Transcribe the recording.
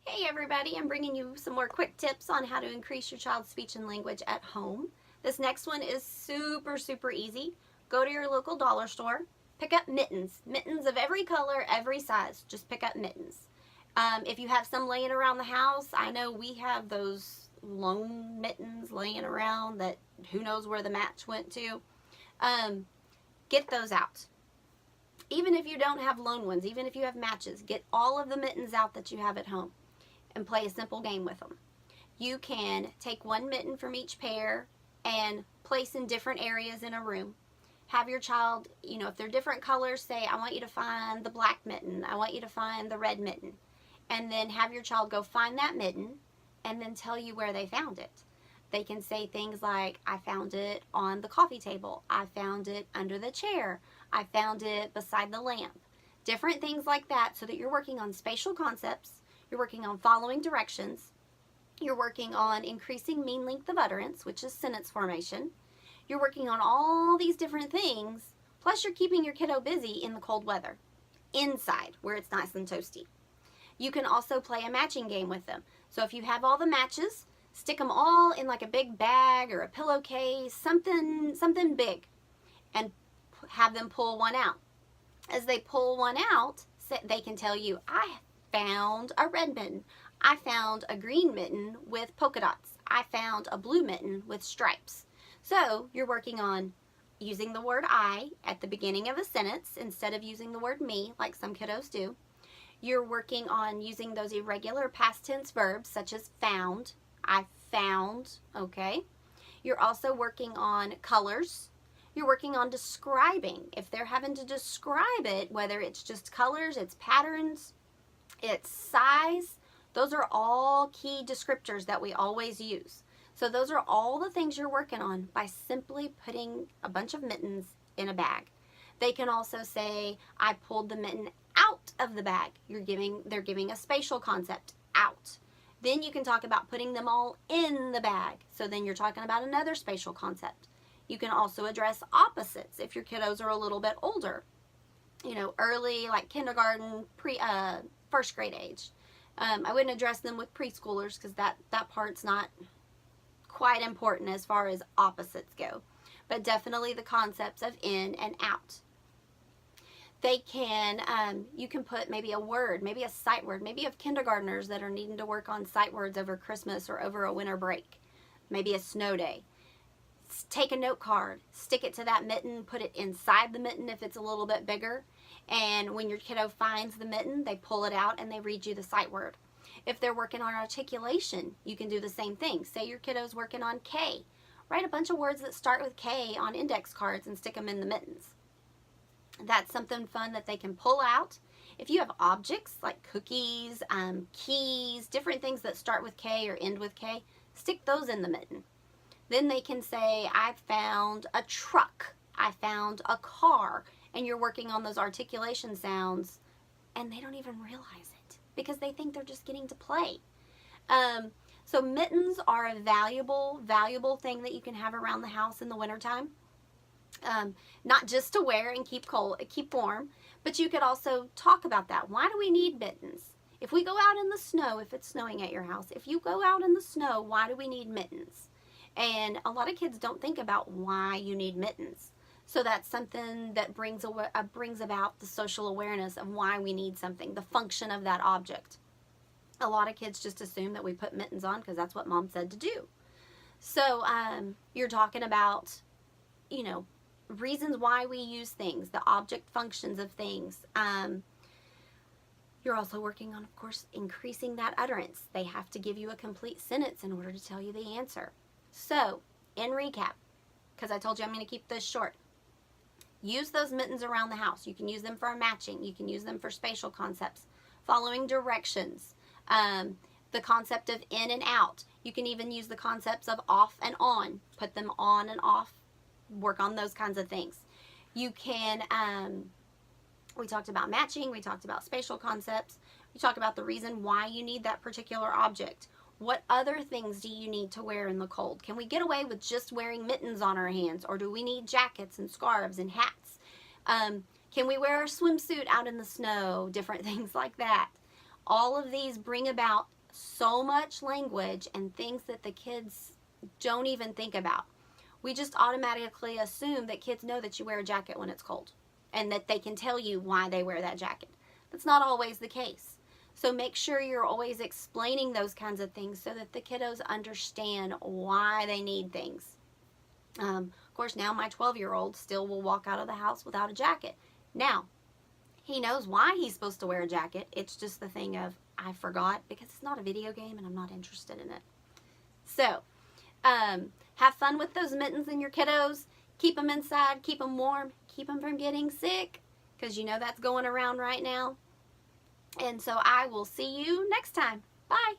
Hey everybody, I'm bringing you some more quick tips on how to increase your child's speech and language at home. This next one is super easy. Go to your local dollar store, pick up mittens. Mittens of every color, every size. Just pick up mittens. If you have some laying around the house, I know we have those lone mittens laying around that who knows where the match went to. Get those out. Even if you don't have lone ones, even if you have matches, get all of the mittens out that you have at home and play a simple game with them. You can take one mitten from each pair and place in different areas in a room. Have your child, if they're different colors, say, I want you to find the black mitten, I want you to find the red mitten. And then have your child go find that mitten and then tell you where they found it. They can say things like, I found it on the coffee table, I found it under the chair, I found it beside the lamp. Different things like that, so that you're working on spatial concepts, you're working on following directions, you're working on increasing mean length of utterance, which is sentence formation. You're working on all these different things, plus you're keeping your kiddo busy in the cold weather, inside where it's nice and toasty. You can also play a matching game with them. So if you have all the matches, stick them all in like a big bag or a pillowcase, something big, and have them pull one out. As they pull one out, they can tell you, I found a red mitten, I found a green mitten with polka dots, I found a blue mitten with stripes. So you're working on using the word I at the beginning of a sentence instead of using the word me like some kiddos do. You're working on using those irregular past tense verbs such as found, I found, okay? You're also working on colors. You're working on describing. If they're having to describe it, whether it's just colors, it's patterns, it's size, those are all key descriptors that we always use. So those are all the things you're working on by simply putting a bunch of mittens in a bag. They can also say, I pulled the mitten out of the bag. They're giving a spatial concept, out. Then you can talk about putting them all in the bag. So then you're talking about another spatial concept. You can also address opposites if your kiddos are a little bit older. Early, like kindergarten, first grade age. I wouldn't address them with preschoolers because that part's not quite important as far as opposites go. But definitely the concepts of in and out. They can, you can put maybe a word, maybe a sight word. Maybe you have kindergartners that are needing to work on sight words over Christmas or over a winter break. Maybe a snow day. Take a note card, stick it to that mitten, put it inside the mitten if it's a little bit bigger. And when your kiddo finds the mitten, they pull it out and they read you the sight word. If they're working on articulation, you can do the same thing. Say your kiddo's working on K. Write a bunch of words that start with K on index cards and stick them in the mittens. That's something fun that they can pull out. If you have objects like cookies, keys, different things that start with K or end with K, stick those in the mitten. Then they can say, I found a truck, I found a car, and you're working on those articulation sounds, and they don't even realize it because they think they're just getting to play. So mittens are a valuable thing that you can have around the house in the wintertime. Not just to wear and keep warm, but you could also talk about that. Why do we need mittens? If we go out in the snow, if it's snowing at your house, if you go out in the snow, why do we need mittens? And a lot of kids don't think about why you need mittens. So that's something that brings about the social awareness of why we need something, the function of that object. A lot of kids just assume that we put mittens on because that's what mom said to do. So you're talking about, reasons why we use things, the object functions of things. You're also working on, of course, increasing that utterance. They have to give you a complete sentence in order to tell you the answer. So, in recap, because I told you I'm going to keep this short, use those mittens around the house. You can use them for matching. You can use them for spatial concepts, following directions, the concept of in and out. You can even use the concepts of off and on. Put them on and off. Work on those kinds of things. You can, we talked about matching. We talked about spatial concepts. We talked about the reason why you need that particular object. What other things do you need to wear in the cold? Can we get away with just wearing mittens on our hands, or do we need jackets and scarves and hats? Can we wear a swimsuit out in the snow? Different things like that. All of these bring about so much language and things that the kids don't even think about. We just automatically assume that kids know that you wear a jacket when it's cold and that they can tell you why they wear that jacket. That's not always the case. So make sure you're always explaining those kinds of things so that the kiddos understand why they need things. Of course, now my 12-year-old still will walk out of the house without a jacket. Now, he knows why he's supposed to wear a jacket. It's just the thing of, I forgot, because it's not a video game and I'm not interested in it. So, have fun with those mittens and your kiddos. Keep them inside, keep them warm, keep them from getting sick, because you know that's going around right now. And so I will see you next time. Bye.